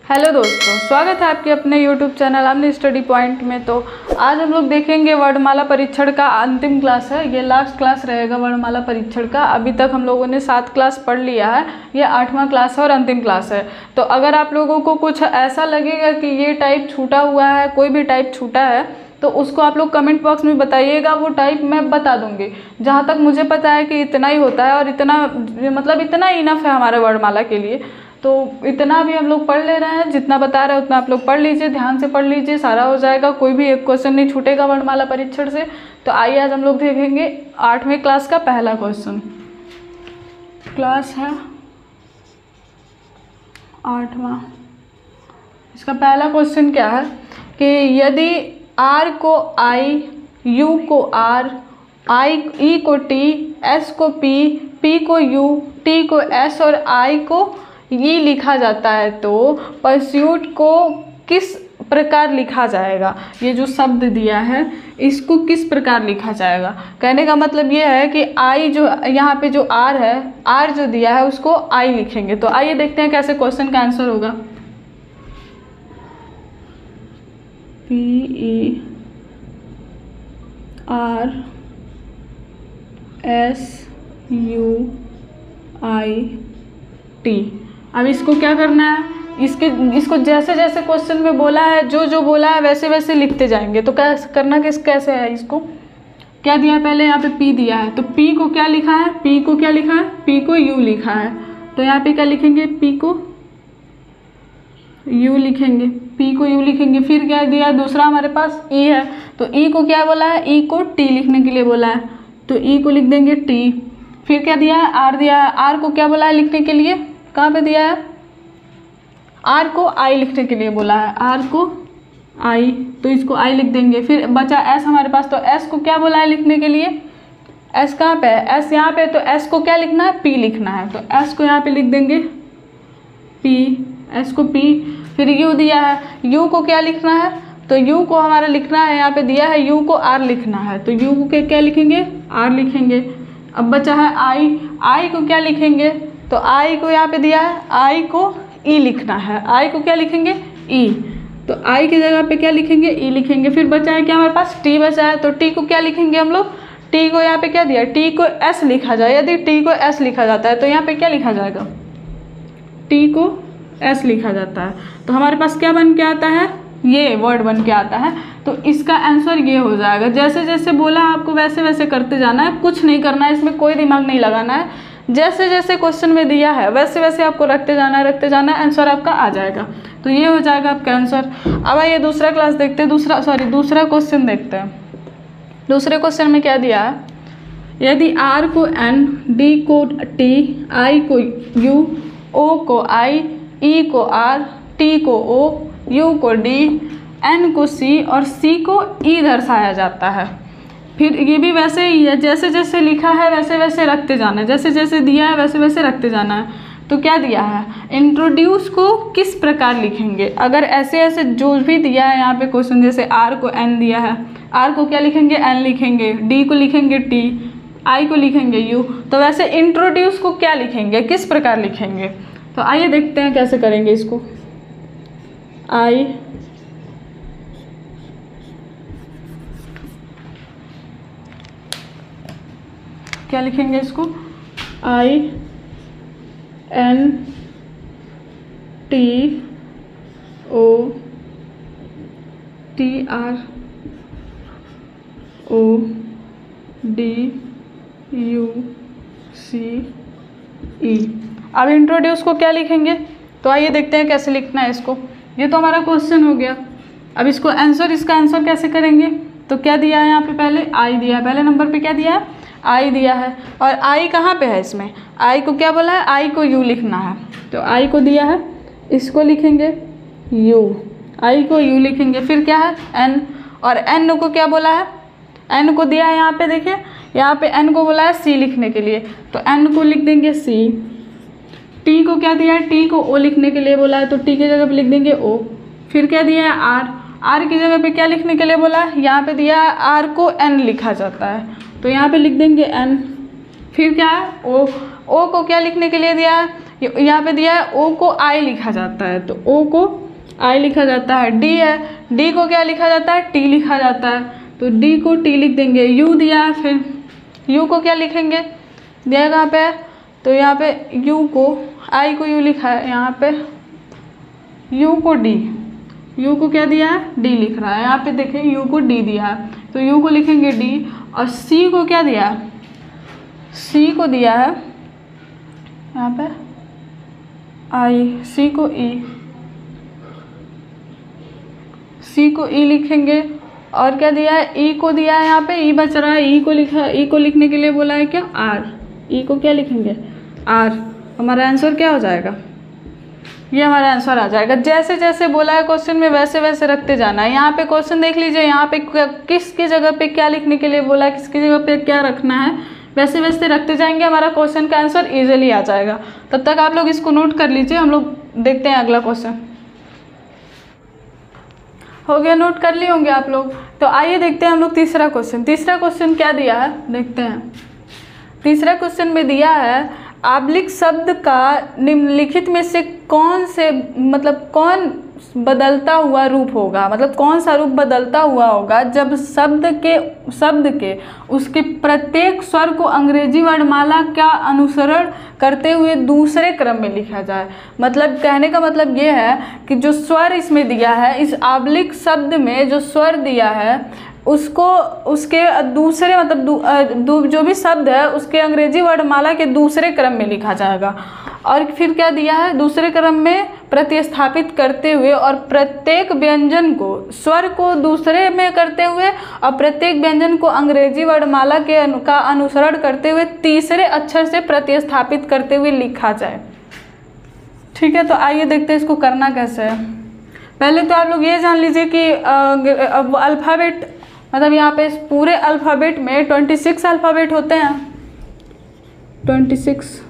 Hello दोस्तों, स्वागत है आपके अपने YouTube चैनल हमने स्टडी पॉइंट में। तो आज हम लोग देखेंगे वर्णमाला परीक्षण का अंतिम क्लास है। ये लास्ट क्लास रहेगा वर्णमाला परीक्षण का। अभी तक हम लोगों ने 7 क्लास पढ़ लिया है, ये 8वां क्लास है और अंतिम क्लास है। तो अगर आप लोगों को कुछ ऐसा लगेगा कि ये टाइप छूटा हुआ है, कोई भी टाइप छूटा है, तो उसको आप लोग कमेंट बॉक्स में बताइएगा। वो टाइप मैं बता दूंगी। जहाँ तक मुझे पता है कि इतना ही होता है और इतना मतलब इतना इनफ है हमारे वर्णमाला के लिए। तो इतना भी हम लोग पढ़ ले रहे हैं, जितना बता रहे हैं उतना आप लोग पढ़ लीजिए, ध्यान से पढ़ लीजिए, सारा हो जाएगा। कोई भी एक क्वेश्चन नहीं छूटेगा वर्णमाला परीक्षण से। तो आइए आज हम लोग देखेंगे 8वें क्लास का पहला क्वेश्चन। क्लास है 8वां। इसका पहला क्वेश्चन क्या है कि यदि R को I, U को R, E को T, S को P, P को U, T को S और I को E लिखा जाता है, तो परस्यूट को किस प्रकार लिखा जाएगा? ये जो शब्द दिया है इसको किस प्रकार लिखा जाएगा? कहने का मतलब ये है कि I जो यहाँ पे जो R है, R जो दिया है उसको I लिखेंगे। तो आइए देखते हैं कैसे क्वेश्चन का आंसर होगा। PERSUIT। अब इसको क्या करना है, इसको जैसे जैसे क्वेश्चन में बोला है, जो बोला है वैसे वैसे लिखते जाएंगे। तो क्या करना कैसे है? इसको क्या दिया है? पहले यहाँ पे P दिया है, तो P को क्या लिखा है? P को क्या लिखा है? P को U लिखा है। तो यहाँ पे क्या लिखेंगे? P को U लिखेंगे, P को U लिखेंगे। फिर क्या दिया है? दूसरा हमारे पास E है, तो E को क्या बोला है? E को T लिखने के लिए बोला है, तो E को लिख देंगे T। फिर क्या दिया है? R दिया है, R को क्या बोला है लिखने के लिए? कहाँ पे दिया है? R को I लिखने के लिए बोला है, R को I, तो इसको I लिख देंगे। फिर बचा S हमारे पास, तो S को क्या बोला है लिखने के लिए? S कहाँ पे है? S यहाँ पे, तो S को क्या लिखना है? P लिखना है, तो S को यहाँ पे लिख देंगे P, S को P। फिर U दिया है, U को क्या लिखना है? तो U को हमारा लिखना है, यहाँ पे दिया है U को R लिखना है, तो U को क्या लिखेंगे? R लिखेंगे। अब बचा है I को क्या लिखेंगे? तो I को यहाँ पे दिया है, I को E लिखना है, I को क्या लिखेंगे? E, तो I की जगह पे क्या लिखेंगे? E लिखेंगे। फिर बचा है क्या हमारे पास? T बचा है, तो T को क्या लिखेंगे हम लोग? T को यहाँ पे क्या दिया? T को S लिखा जाए। यदि T को S लिखा जाता है तो यहाँ पे क्या लिखा जाएगा? T को S लिखा जाता है। तो हमारे पास क्या बन के आता है? ये वर्ड बन के आता है। तो इसका आंसर ये हो जाएगा। जैसे जैसे बोला आपको वैसे वैसे करते जाना है, कुछ नहीं करना है, इसमें कोई दिमाग नहीं लगाना है। जैसे जैसे क्वेश्चन में दिया है वैसे वैसे आपको रखते जाना है, आंसर आपका आ जाएगा। तो ये हो जाएगा आपका आंसर। अब आइए दूसरा क्लास देखते हैं, दूसरा क्वेश्चन देखते हैं। दूसरे क्वेश्चन में क्या दिया है? यदि R को N, D को T, I को U, O को I, E को R, T को O, U को D, N को C और C को E दर्शाया जाता है। फिर ये भी वैसे ही है, जैसे जैसे लिखा है वैसे वैसे रखते जाना है, जैसे जैसे दिया है वैसे वैसे रखते जाना है। तो क्या दिया है? इंट्रोड्यूस को किस प्रकार लिखेंगे? अगर ऐसे ऐसे जो भी दिया है यहाँ पे क्वेश्चन, जैसे R को N दिया है, R को क्या लिखेंगे? N लिखेंगे, D को लिखेंगे T, I को लिखेंगे U, तो वैसे इंट्रोड्यूस को क्या लिखेंगे, किस प्रकार लिखेंगे? तो आइए देखते हैं कैसे करेंगे इसको। क्या लिखेंगे इसको? INTRODUCE अब इंट्रोड्यूस को क्या लिखेंगे? तो आइए देखते हैं कैसे लिखना है इसको। ये तो हमारा क्वेश्चन हो गया। अब इसका आंसर कैसे करेंगे? तो क्या दिया है यहाँ पे? पहले I दिया है, पहले नंबर पे क्या दिया है? I दिया है। और I कहाँ पे है इसमें? I को क्या बोला है? I को U लिखना है, तो I को दिया है, इसको लिखेंगे U, I को U लिखेंगे। फिर क्या है? N, और N को क्या बोला है? N को दिया है यहाँ पे, देखिए यहाँ पे N को बोला है C लिखने के लिए, तो N को लिख देंगे C। T को क्या दिया है? T को O लिखने के लिए बोला है, तो T की जगह पे लिख देंगे O। फिर क्या दिया है? R, R की जगह पे क्या लिखने के लिए बोला है? यहाँ पे दिया है R को N लिखा जाता है, तो यहाँ पे लिख देंगे N। फिर क्या है? O, ओ को क्या लिखने के लिए दिया है? यहाँ पे दिया है ओ को आई लिखा जाता है, तो ओ को आई लिखा जाता है। डी है, डी को क्या लिखा जाता है, टी लिखा जाता है, तो डी को टी लिख देंगे। यू दिया है, फिर यू को क्या लिखेंगे, दिया कहाँ पे है, तो यहाँ पे यू को, आई को यू लिखा है, यहाँ पे यू को डी, यू को क्या दिया है, डी लिख रहा है। यहाँ पे देखें यू को डी दिया है, तो यू को लिखेंगे डी, और सी को क्या दिया है, सी को दिया है यहाँ पे आई, सी को ई, सी को ई लिखेंगे। और क्या दिया है, ई को दिया है, यहाँ पे ई बच रहा है, ई को लिखा, ई को लिखने के लिए बोला है क्या, आर, ई को क्या लिखेंगे, आर। हमारा आंसर क्या हो जाएगा, ये हमारा आंसर आ जाएगा। जैसे जैसे बोला है क्वेश्चन में वैसे वैसे रखते जाना है। यहाँ पे क्वेश्चन देख लीजिए, यहाँ पे किसकी जगह पे क्या लिखने के लिए बोला है, किसकी जगह पे क्या रखना है, वैसे वैसे रखते जाएंगे, हमारा क्वेश्चन का आंसर इजीली आ जाएगा। तब तक आप लोग इसको नोट कर लीजिए, हम लोग देखते हैं अगला क्वेश्चन। हो गया, नोट कर लिए होंगे आप लोग। तो आइए देखते हैं हम लोग तीसरा क्वेश्चन। तीसरा क्वेश्चन क्या दिया है, देखते हैं। तीसरा क्वेश्चन में दिया है आबलिक शब्द का निम्नलिखित में से कौन से, मतलब कौन बदलता हुआ रूप होगा, मतलब कौन सा रूप बदलता हुआ होगा जब शब्द के उसके प्रत्येक स्वर को अंग्रेजी वर्णमाला का अनुसरण करते हुए दूसरे क्रम में लिखा जाए। मतलब कहने का मतलब ये है कि जो स्वर इसमें दिया है, इस आबलिक शब्द में जो स्वर दिया है उसको उसके दूसरे मतलब जो भी शब्द है उसके अंग्रेजी वर्णमाला के दूसरे क्रम में लिखा जाएगा। और फिर क्या दिया है, दूसरे क्रम में प्रतिस्थापित करते हुए और प्रत्येक व्यंजन को, स्वर को दूसरे में करते हुए और प्रत्येक व्यंजन को अंग्रेजी वर्णमाला का अनुसरण करते हुए तीसरे अक्षर से प्रतिस्थापित करते हुए लिखा जाए। ठीक है, तो आइए देखते हैं इसको करना कैसे है। पहले तो आप लोग ये जान लीजिए कि अल्फ़ाबेट, मतलब यहाँ पे इस पूरे अल्फ़ाबेट में 26 अल्फ़ाबेट होते हैं, 26,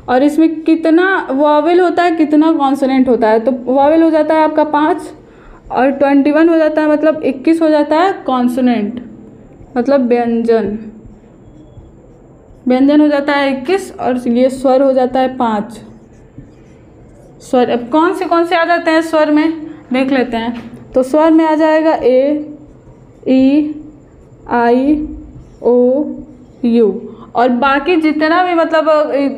और इसमें कितना वॉवेल होता है, कितना कॉन्सोनेंट होता है। तो वॉवेल हो जाता है आपका 5 और 21 हो जाता है, मतलब 21 हो जाता है कॉन्सोनेंट, मतलब व्यंजन। व्यंजन हो जाता है 21 और ये स्वर हो जाता है 5 स्वर। अब कौन से आ जाते हैं स्वर में, देख लेते हैं। तो स्वर में आ जाएगा ए, ई, आई, ओ, यू, और बाकी जितना भी मतलब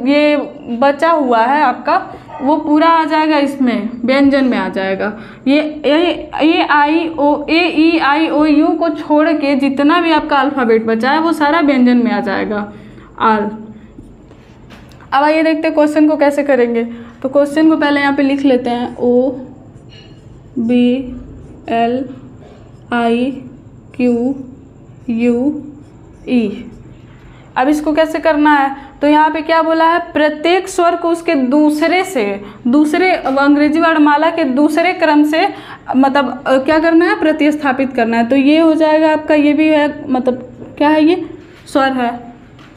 ये बचा हुआ है आपका वो पूरा आ जाएगा इसमें, व्यंजन में आ जाएगा। ये आई ओ, ए, ई, आई, ओ, यू को छोड़ के जितना भी आपका अल्फ़ाबेट बचा है वो सारा व्यंजन में आ जाएगा, आर। अब आइए देखते हैं क्वेश्चन को कैसे करेंगे। तो क्वेश्चन को पहले यहाँ पे लिख लेते हैं, O, B, L, I, Q, U, E. अब इसको कैसे करना है, तो यहाँ पे क्या बोला है, प्रत्येक स्वर को उसके दूसरे अंग्रेजी वर्णमाला के दूसरे क्रम से मतलब क्या करना है, प्रतिस्थापित करना है। तो ये हो जाएगा आपका, ये भी है, मतलब क्या है, ये स्वर है।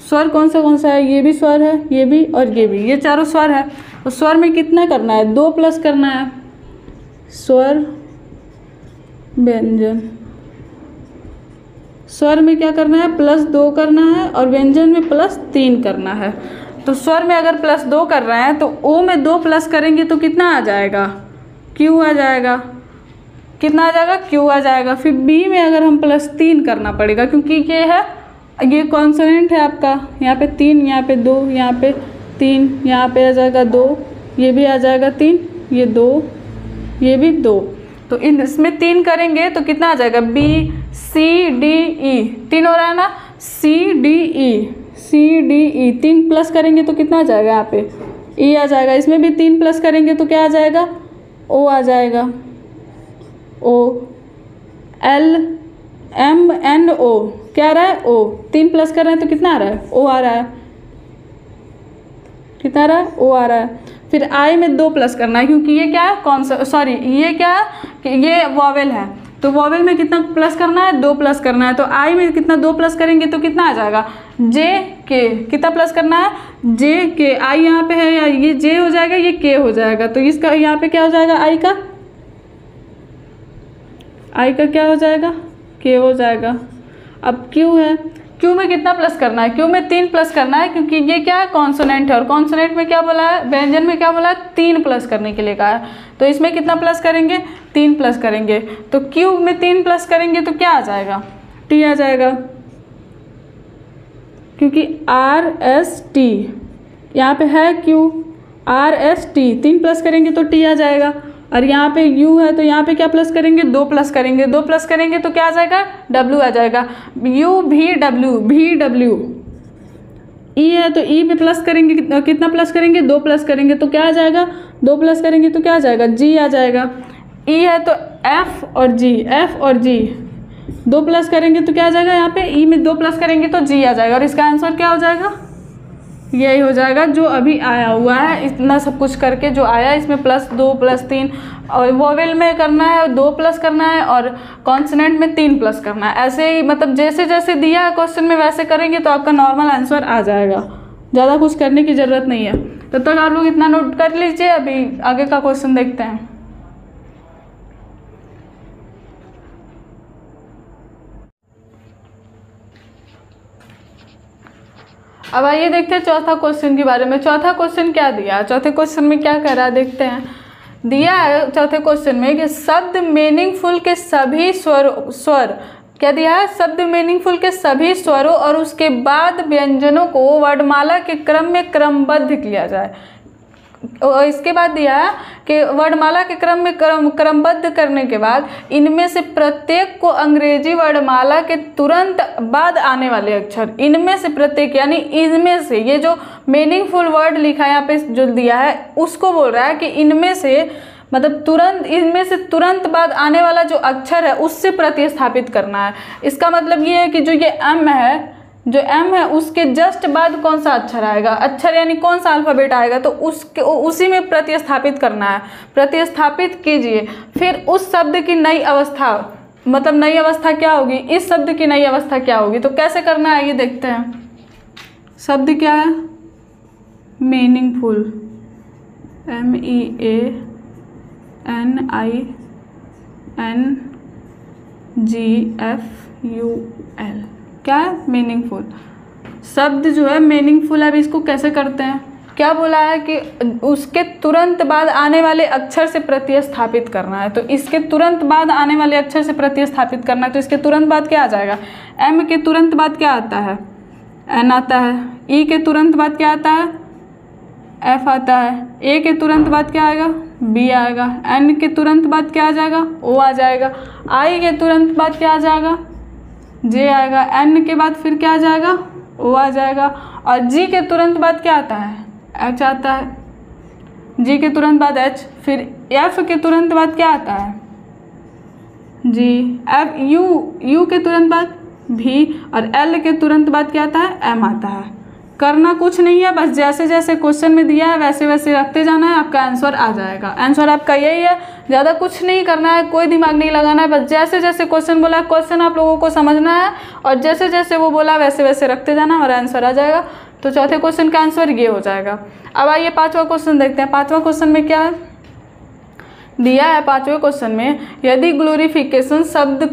स्वर कौन सा है, ये भी स्वर है, ये भी और ये भी, ये चारों स्वर है। तो स्वर में कितना करना है, 2 प्लस करना है, स्वर व्यंजन। स्वर में क्या करना है, +2 करना है, और व्यंजन में +3 करना है। तो स्वर में अगर +2 कर रहे हैं तो ओ में 2 प्लस करेंगे तो कितना आ जाएगा, क्यू आ जाएगा। कितना आ जाएगा, क्यू आ जाएगा। फिर बी में अगर हम +3 करना पड़ेगा, क्योंकि ये कॉन्सोनेंट है आपका, यहाँ पे 3, यहाँ पे 2, यहाँ पे 3, यहाँ पे आ जाएगा 2, ये भी आ जाएगा 3, ये 2, ये भी 2। तो इसमें 3 करेंगे तो कितना आ जाएगा, बी, सी, डी, ई, 3 हो रहा है ना, सी, डी, ई, सी, डी, ई। 3 प्लस करेंगे तो कितना आ जाएगा, यहाँ पे ई आ जाएगा। इसमें भी 3 प्लस करेंगे तो क्या आ जाएगा, ओ आ जाएगा, ओ, एल, एम, एन, ओ, क्या आ रहा है, ओ। 3 प्लस कर रहे हैं तो कितना आ रहा है, ओ आ रहा है। कितना आ रहा है, ओ आ रहा है। फिर आई में 2 प्लस करना है, क्योंकि ये क्या है, ये क्या है कि ये वॉवेल है, तो वॉवेल में कितना प्लस करना है, 2 प्लस करना है। तो आई में कितना 2 प्लस करेंगे तो कितना आ जाएगा, जे के। कितना प्लस करना है, जे के। आई यहाँ पे है, ये जे हो जाएगा, ये के हो जाएगा। तो इसका यहाँ पे क्या हो जाएगा, आई का क्या हो जाएगा, के हो जाएगा। अब क्यू है, क्यू में कितना प्लस करना है, क्यू में 3 प्लस करना है, क्योंकि ये क्या है कॉन्सोनेंट है, और कॉन्सोनेंट में क्या बोला है, व्यंजन में क्या बोला है, 3 प्लस करने के लिए कहा है। तो इसमें कितना प्लस करेंगे, 3 प्लस करेंगे। तो क्यू में 3 प्लस करेंगे तो क्या आ जाएगा, टी आ जाएगा, क्योंकि आर एस टी यहाँ पे है Q, R S T 3 plus करेंगे तो टी आ जाएगा। और यहाँ पे u है तो यहाँ पे क्या प्लस करेंगे, 2 प्लस करेंगे, 2 प्लस करेंगे तो क्या आ जाएगा, w आ जाएगा, u भी w e है तो e पे प्लस करेंगे, कितना प्लस करेंगे, 2 प्लस करेंगे तो क्या आ जाएगा, 2 प्लस करेंगे तो क्या आ जाएगा, g आ जाएगा। e है तो f और g 2 प्लस करेंगे तो क्या आ जाएगा, यहाँ पे e में 2 प्लस करेंगे तो g आ जाएगा, और इसका आंसर क्या हो जाएगा, यही हो जाएगा जो अभी आया हुआ है। इतना सब कुछ करके जो आया इसमें +2 +3, और वोवेल में करना है 2 प्लस करना है, और कॉन्सोनेंट में 3 प्लस करना है। ऐसे ही मतलब जैसे जैसे दिया है क्वेश्चन में वैसे करेंगे तो आपका नॉर्मल आंसर आ जाएगा, ज़्यादा कुछ करने की ज़रूरत नहीं है। तब तक आप लोग इतना नोट कर लीजिए, अभी आगे का क्वेश्चन देखते हैं। अब आइए देखते हैं चौथा क्वेश्चन के बारे में। चौथा क्वेश्चन क्या दिया, चौथे क्वेश्चन में क्या कह रहा है देखते हैं। दिया है चौथे क्वेश्चन में कि शब्द मीनिंगफुल के सभी स्वर क्या दिया है, शब्द मीनिंगफुल के सभी स्वरों और उसके बाद व्यंजनों को वर्णमाला के क्रम में क्रमबद्ध किया जाए। और इसके बाद दिया है कि वर्णमाला के क्रम में क्रमबद्ध करने के बाद इनमें से प्रत्येक को अंग्रेजी वर्णमाला के तुरंत बाद आने वाले अक्षर, इनमें से प्रत्येक यानी इनमें से, ये जो मीनिंगफुल वर्ड लिखा है यहाँ पे जो दिया है उसको बोल रहा है कि इनमें से मतलब तुरंत, इनमें से तुरंत बाद आने वाला जो अक्षर है उससे प्रतिस्थापित करना है। इसका मतलब ये है कि जो ये एम है, जो m है उसके जस्ट बाद कौन सा अक्षर आएगा, अक्षर यानी कौन सा अल्फ़ाबेट आएगा तो उसके उसी में प्रतिस्थापित करना है। प्रतिस्थापित कीजिए, फिर उस शब्द की नई अवस्था, मतलब नई अवस्था क्या होगी, इस शब्द की नई अवस्था क्या होगी। तो कैसे करना है ये देखते हैं। शब्द क्या है, मीनिंगफुल, MEANINGFUL, क्या है, मीनिंगफुल। शब्द जो है मीनिंगफुल है। अब इसको कैसे करते हैं, क्या बोला है कि उसके तुरंत बाद आने वाले अक्षर से प्रतिस्थापित करना है। तो इसके तुरंत बाद आने वाले अक्षर से प्रतिस्थापित करना है। तो इसके तुरंत बाद क्या आ जाएगा, m के तुरंत बाद क्या आता है, n आता है, e के तुरंत बाद क्या आता है, f आता है, a के तुरंत बाद क्या आएगा, b आएगा, n के तुरंत बाद क्या आ जाएगा, o आ जाएगा, i के तुरंत बाद क्या आ जाएगा, j आएगा, n के बाद फिर क्या आ जाएगा, o आ जाएगा, और g के तुरंत बाद क्या आता है, h आता है, g के तुरंत बाद h, फिर f के तुरंत बाद क्या आता है, g, f, u के तुरंत बाद v, और l के तुरंत बाद क्या आता है, m आता है। करना कुछ नहीं है, बस जैसे जैसे क्वेश्चन में दिया है वैसे वैसे रखते जाना है, आपका आंसर आ जाएगा। आंसर आपका यही है, ज़्यादा कुछ नहीं करना है, कोई दिमाग नहीं लगाना है, बस जैसे जैसे क्वेश्चन बोला क्वेश्चन आप लोगों को समझना है और जैसे जैसे वो बोला वैसे वैसे रखते जाना और आंसर आ जाएगा। तो चौथे क्वेश्चन का आंसर ये हो जाएगा। अब आइए पाँचवा क्वेश्चन देखते हैं। पाँचवा क्वेश्चन में क्या है दिया है, पाँचवें क्वेश्चन में यदि ग्लोरिफिकेशन शब्द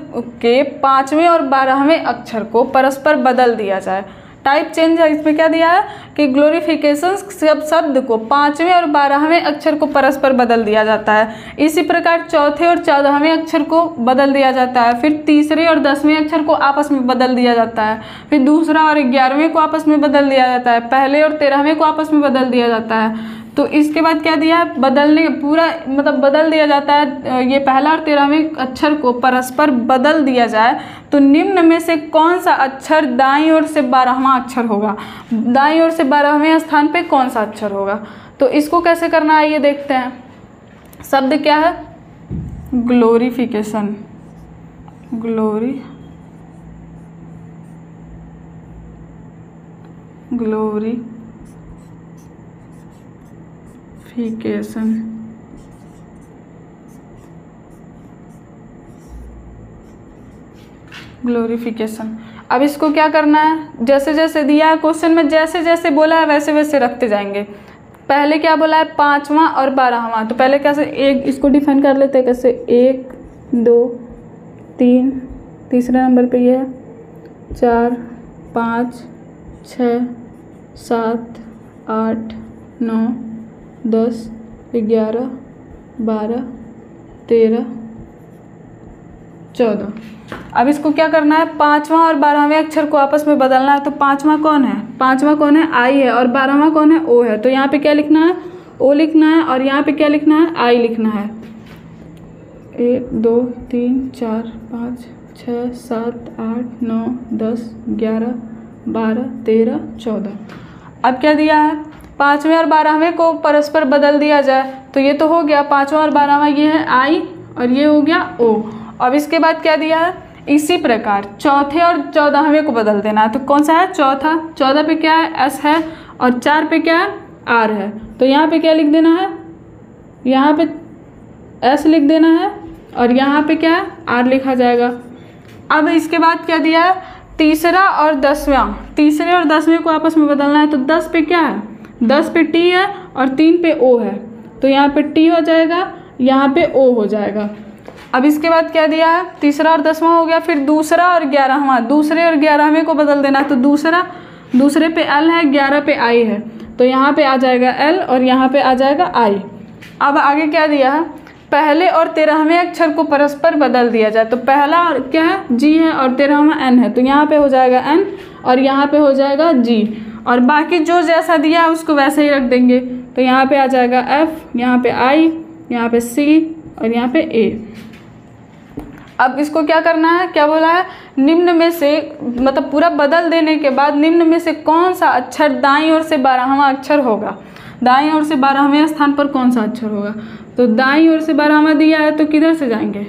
के 5वें और 12वें अक्षर को परस्पर बदल दिया जाए। टाइप चेंज है, इसमें क्या दिया है कि ग्लोरिफिकेशन शब्द को 5वें और 12वें अक्षर को परस्पर बदल दिया जाता है। इसी प्रकार चौथे और 14वें अक्षर को बदल दिया जाता है, फिर तीसरे और 10वें अक्षर को आपस में बदल दिया जाता है, फिर दूसरा और 11वें को आपस में बदल दिया जाता है, पहले और 13वें को आपस में बदल दिया जाता है। तो इसके बाद क्या दिया है, बदलने पूरा मतलब बदल दिया जाता है। ये पहला और 13वें अक्षर को परस्पर बदल दिया जाए तो निम्न में से कौन सा अक्षर दाईं ओर से 12वां अक्षर होगा, दाईं ओर से 12वें स्थान पे कौन सा अक्षर होगा। तो इसको कैसे करना है ये देखते हैं। शब्द क्या है, ग्लोरिफिकेशन, ग्लोरिफिकेशन। अब इसको क्या करना है, जैसे जैसे दिया है क्वेश्चन में जैसे जैसे बोला है वैसे वैसे रखते जाएंगे। पहले क्या बोला है 5वां और 12वां, तो पहले कैसे एक इसको डिफाइन कर लेते हैं कैसे, 1 2 3, तीसरे नंबर पे ये है 4 5 6 7 8 9 10 11 12 13 14। अब इसको क्या करना है, 5वां और 12वें अक्षर को आपस में बदलना है। तो 5वां कौन है, 5वां कौन है, आई है, और 12वां कौन है, ओ है। तो यहाँ पे क्या लिखना है, ओ लिखना है, और यहाँ पे क्या लिखना है, आई लिखना है। 1 2 3 4 5 6 7 8 9 10 11 12 13 14। अब क्या दिया है, 5वें और 12वें को परस्पर बदल दिया जाए। तो ये तो हो गया 5वां और 12वां, ये है आई और ये हो गया ओ। अब इसके बाद क्या दिया है, इसी प्रकार चौथे और 14वें को बदल देना है। तो कौन सा है, चौथा। 14 पे क्या है, एस है, और 4 पे क्या है, आर है। तो यहाँ पे क्या लिख देना है, यहाँ पे एस लिख देना है, और यहाँ पे क्या है, आर लिखा जाएगा। अब इसके बाद क्या दिया है, तीसरा और 10वां, तीसरे और 10वें को आपस में बदलना है। तो 10 पे क्या है, 10 पे टी है, और 3 पे ओ है। तो यहाँ पे टी हो जाएगा, यहाँ पे ओ हो जाएगा। अब इसके बाद क्या दिया है, तीसरा और 10वां हो गया। फिर दूसरा और 11वां, दूसरे और 11वें को बदल देना। तो दूसरे पे एल है, 11 पे आई है। तो यहाँ पे आ जाएगा एल, और यहाँ पे आ जाएगा आई। अब आगे क्या दिया है, पहले और 13वें अक्षर को परस्पर बदल दिया जाए। तो पहला क्या है, जी है, और 13वां एन है। तो यहाँ पे हो जाएगा एन, और यहाँ पे हो जाएगा जी, और बाकी जो जैसा दिया है उसको वैसे ही रख देंगे। तो यहाँ पे आ जाएगा एफ, यहाँ पे आई, यहाँ पे सी, और यहाँ पे ए। अब इसको क्या करना है, क्या बोला है, निम्न में से, मतलब पूरा बदल देने के बाद निम्न में से कौन सा अक्षर दाईं ओर से 12वां अक्षर होगा, दाईं ओर से 12वें स्थान पर कौन सा अक्षर होगा। तो दाईं ओर से 12वां दिया है, तो किधर से जाएंगे,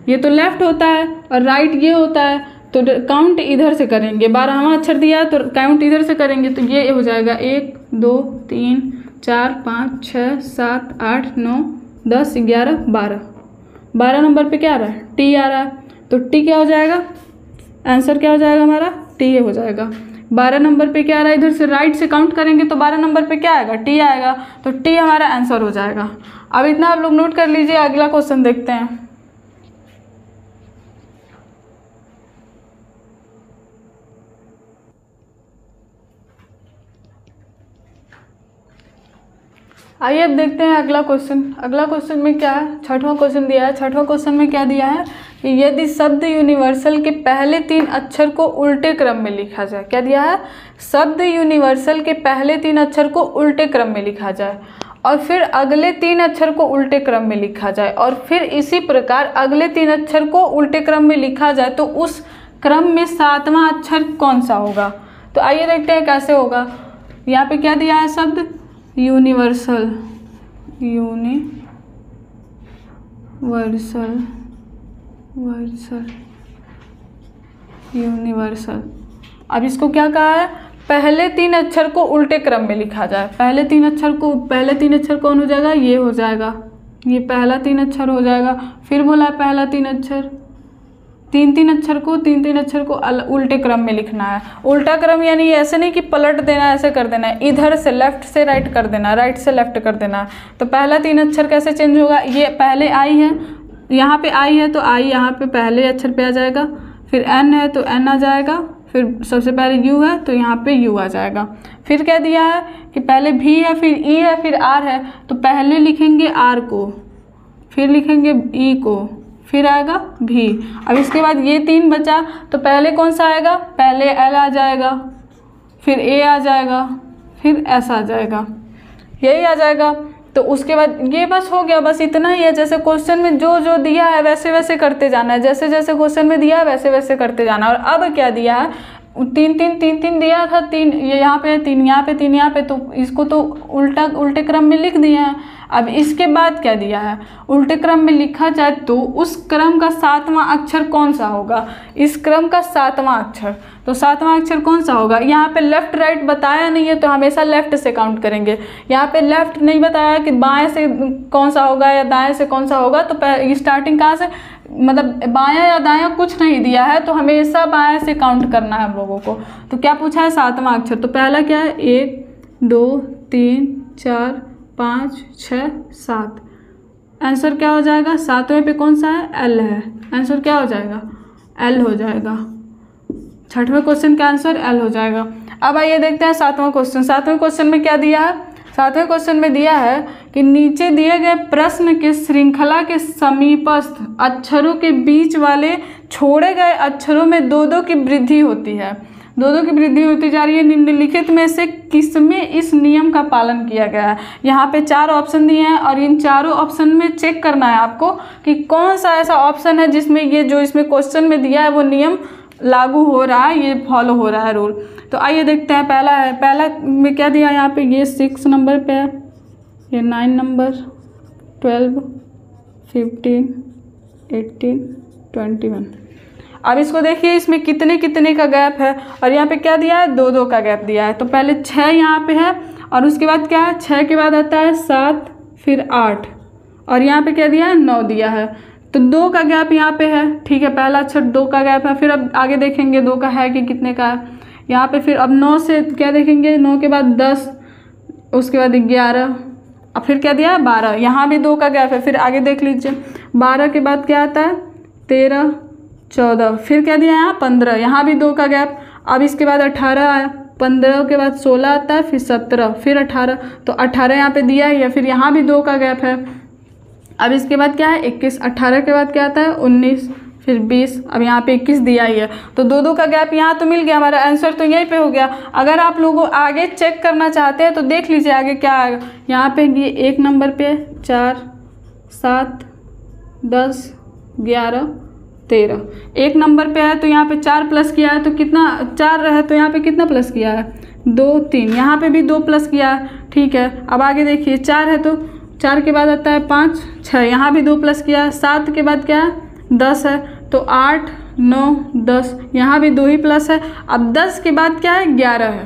ये तो लेफ्ट होता है, और राइट ये होता है। तो काउंट इधर से करेंगे, 12वां अक्षर दिया है तो काउंट इधर से करेंगे। तो ये हो जाएगा 1 2 3 4 5 6 7 8 9 10 11 12। 12 नंबर पे क्या आ रहा है, टी आ रहा है। तो टी क्या हो जाएगा, आंसर क्या हो जाएगा हमारा, टी हो जाएगा। 12 नंबर पे क्या आ रहा है, इधर से राइट से काउंट करेंगे तो 12 नंबर पे क्या आएगा, टी आएगा। तो टी हमारा आंसर हो जाएगा। अब इतना आप लोग नोट कर लीजिए, अगला क्वेश्चन देखते हैं। आइए अब देखते हैं अगला क्वेश्चन। अगला क्वेश्चन में क्या है, छठवां क्वेश्चन दिया है। छठवां क्वेश्चन में क्या दिया है कि यदि शब्द यूनिवर्सल के पहले 3 अक्षर को उल्टे क्रम में लिखा जाए। क्या दिया है, शब्द यूनिवर्सल के पहले 3 अक्षर को उल्टे क्रम में लिखा जाए, और फिर अगले 3 अक्षर को उल्टे क्रम में लिखा जाए, और फिर इसी प्रकार अगले 3 अक्षर को उल्टे क्रम में लिखा जाए, तो उस क्रम में 7वां अक्षर कौन सा होगा। तो आइए देखते हैं कैसे होगा। यहाँ पे क्या दिया है, शब्द यूनिवर्सल, यूनिवर्सल। अब इसको क्या कहा है, पहले 3 अक्षर को उल्टे क्रम में लिखा जाए। पहले 3 अक्षर कौन हो जाएगा, ये हो जाएगा, ये पहला 3 अक्षर हो जाएगा। फिर बोला पहला 3 अक्षर, 3 अक्षर को उल्टे क्रम में लिखना है। उल्टा क्रम यानी ऐसे नहीं कि पलट देना, ऐसे कर देना है, इधर से लेफ्ट से राइट कर देना, राइट से लेफ्ट कर देना। तो पहला 3 अक्षर कैसे चेंज होगा, ये पहले आई है, यहाँ पे आई है तो आई यहाँ पे पहले अक्षर पे आ जाएगा। फिर एन है तो एन आ जाएगा। फिर सबसे पहले यू है तो यहाँ पे यू आ जाएगा। फिर क्या दिया है कि पहले भी है, फिर ई है, फिर आर है। तो पहले लिखेंगे आर को, फिर लिखेंगे ई को, फिर आएगा भी। अब इसके बाद ये 3 बचा, तो पहले कौन सा आएगा, पहले एल आ जाएगा, फिर ए आ जाएगा, फिर एस आ जाएगा, यही आ जाएगा। तो उसके बाद ये बस हो गया, बस इतना ही है। जैसे क्वेश्चन में जो जो दिया है वैसे वैसे करते जाना है, जैसे जैसे क्वेश्चन में दिया है वैसे वैसे करते जाना है। और अब क्या दिया है, 3 दिया था, 3 ये यहाँ पे, 3 यहाँ पे, 3 यहाँ पे, तो इसको तो उल्टे क्रम में लिख दिए हैं। अब इसके बाद क्या दिया है, उल्टे क्रम में लिखा जाए तो उस क्रम का 7वां अक्षर कौन सा होगा, इस क्रम का 7वां अक्षर। तो 7वां अक्षर कौन सा होगा, यहाँ पे लेफ्ट राइट बताया नहीं है तो हमेशा लेफ्ट से काउंट करेंगे। यहाँ पे लेफ्ट नहीं बताया कि बाएं से कौन सा होगा या दाएं से कौन सा होगा, तो स्टार्टिंग कहाँ से, मतलब बायां या दायां कुछ नहीं दिया है, तो हमेशा बाएं से काउंट करना है हम लोगों को। तो क्या पूछा है, 7वां अक्षर। तो पहला क्या है, 1 2 3 4 5 6 7। आंसर क्या हो जाएगा, 7वें पे कौन सा है, एल है। आंसर क्या हो जाएगा, एल हो जाएगा। 6वें क्वेश्चन का आंसर L हो जाएगा। अब आइए देखते हैं 7वां क्वेश्चन। 7वें क्वेश्चन में क्या दिया है? 7वें क्वेश्चन में दिया है कि नीचे दिए गए प्रश्न के श्रृंखला के समीपस्थ अक्षरों के बीच वाले छोड़े गए अक्षरों में 2-2 की वृद्धि होती है। 2-2 की वृद्धि होती जा रही है। निम्नलिखित में से किसमें इस नियम का पालन किया गया है? यहाँ पे 4 ऑप्शन दिए हैं और इन चारों ऑप्शन में चेक करना है आपको कि कौन सा ऐसा ऑप्शन है जिसमें ये जो इसमें क्वेश्चन में दिया है वो नियम लागू हो रहा है, ये फॉलो हो रहा है रूल। तो आइए देखते हैं। पहला में क्या दिया है यहाँ पे? ये 6 नंबर पे है, ये 9 नंबर, 12, 15, 18, 21। अब इसको देखिए, इसमें कितने कितने का गैप है और यहाँ पे क्या दिया है? 2-2 का गैप दिया है। तो पहले 6 यहाँ पे है और उसके बाद क्या है? 6 के बाद आता है 7, फिर 8 और यहाँ पे क्या दिया है? 9 दिया है। तो 2 का गैप यहाँ पे है, ठीक है। पहला अक्षर 2 का गैप है। फिर अब आगे देखेंगे 2 का है कि कितने का है यहाँ पे। फिर अब 9 से क्या देखेंगे? 9 के बाद 10, उसके बाद 11, अब फिर क्या दिया है? 12। यहाँ भी 2 का गैप है। फिर आगे देख लीजिए, 12 के बाद क्या आता है? 13, 14, फिर क्या दिया है यहाँ? 15, यहाँ भी 2 का गैप। अब इसके बाद 18 आया, 15 के बाद 16 आता है, फिर 17, फिर 18, तो 18 यहाँ पे दिया ही है। फिर यहाँ भी 2 का गैप है। अब इसके बाद क्या है? 21, 18 के बाद क्या आता है? 19, फिर 20, अब यहाँ पे 21 दिया ही है। तो 2-2 का गैप यहाँ तो मिल गया, हमारा आंसर तो यहीं पे हो गया। अगर आप लोगों आगे चेक करना चाहते हैं तो देख लीजिए आगे क्या आएगा। यहाँ पे ये 1 नंबर पे 4, 7, 10, 11, 13, 1 नंबर पे है तो यहाँ पे 4 प्लस किया है तो कितना? 4 है तो यहाँ पे कितना प्लस किया है? 2, 3, यहाँ पे भी 2 प्लस किया है, ठीक है। अब आगे देखिए, 4 है तो 4 के बाद आता है 5, 6, यहाँ भी 2 प्लस किया है। 7 के बाद क्या है? 10 है तो 8, 9, 10, यहाँ भी 2 ही प्लस है। अब 10 के बाद क्या है? 11 है,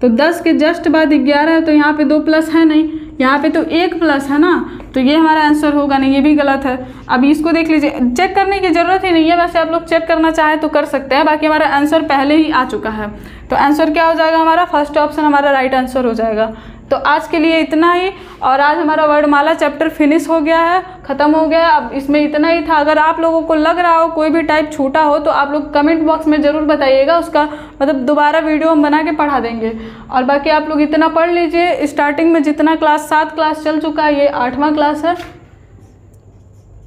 तो 10 के जस्ट बाद 11 है तो यहाँ पे 2 प्लस है नहीं, यहाँ पे तो 1 प्लस है ना, तो ये हमारा आंसर होगा नहीं, ये भी गलत है। अब इसको देख लीजिए, चेक करने की ज़रूरत ही नहीं है, वैसे आप लोग चेक करना चाहें तो कर सकते हैं, बाकी हमारा आंसर पहले ही आ चुका है। तो आंसर क्या हो जाएगा हमारा? फर्स्ट ऑप्शन हमारा राइट आंसर हो जाएगा। तो आज के लिए इतना ही, और आज हमारा वर्णमाला चैप्टर फिनिश हो गया है, ख़त्म हो गया। अब इसमें इतना ही था। अगर आप लोगों को लग रहा हो कोई भी टाइप छूटा हो तो आप लोग कमेंट बॉक्स में ज़रूर बताइएगा, उसका मतलब दोबारा वीडियो हम बना के पढ़ा देंगे। और बाकी आप लोग इतना पढ़ लीजिए। स्टार्टिंग में जितना क्लास 7 क्लास चल चुका है, ये 8वां क्लास है,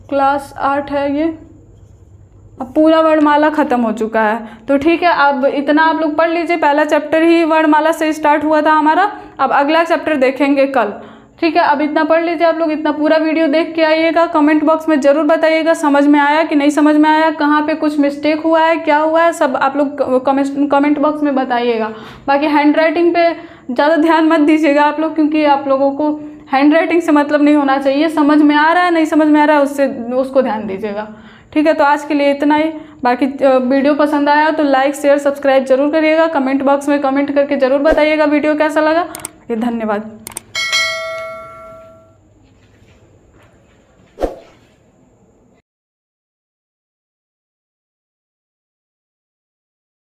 क्लास 8 है ये, अब पूरा वर्णमाला ख़त्म हो चुका है। तो ठीक है, अब इतना आप लोग पढ़ लीजिए। पहला चैप्टर ही वर्णमाला से स्टार्ट हुआ था हमारा, अब अगला चैप्टर देखेंगे कल, ठीक है। अब इतना पढ़ लीजिए आप लोग, इतना पूरा वीडियो देख के आइएगा। कमेंट बॉक्स में ज़रूर बताइएगा समझ में आया कि नहीं समझ में आया, कहाँ पे कुछ मिस्टेक हुआ है, क्या हुआ है, सब आप लोग कमेंट बॉक्स में बताइएगा। बाकी हैंड राइटिंग पे ज़्यादा ध्यान मत दीजिएगा आप लोग, क्योंकि आप लोगों को हैंड राइटिंग से मतलब नहीं होना चाहिए, समझ में आ रहा है नहीं समझ में आ रहा है उसको ध्यान दीजिएगा, ठीक है। तो आज के लिए इतना ही। बाकी वीडियो पसंद आया तो लाइक शेयर सब्सक्राइब जरूर करिएगा। कमेंट बॉक्स में कमेंट करके ज़रूर बताइएगा वीडियो कैसा लगा। धन्यवाद।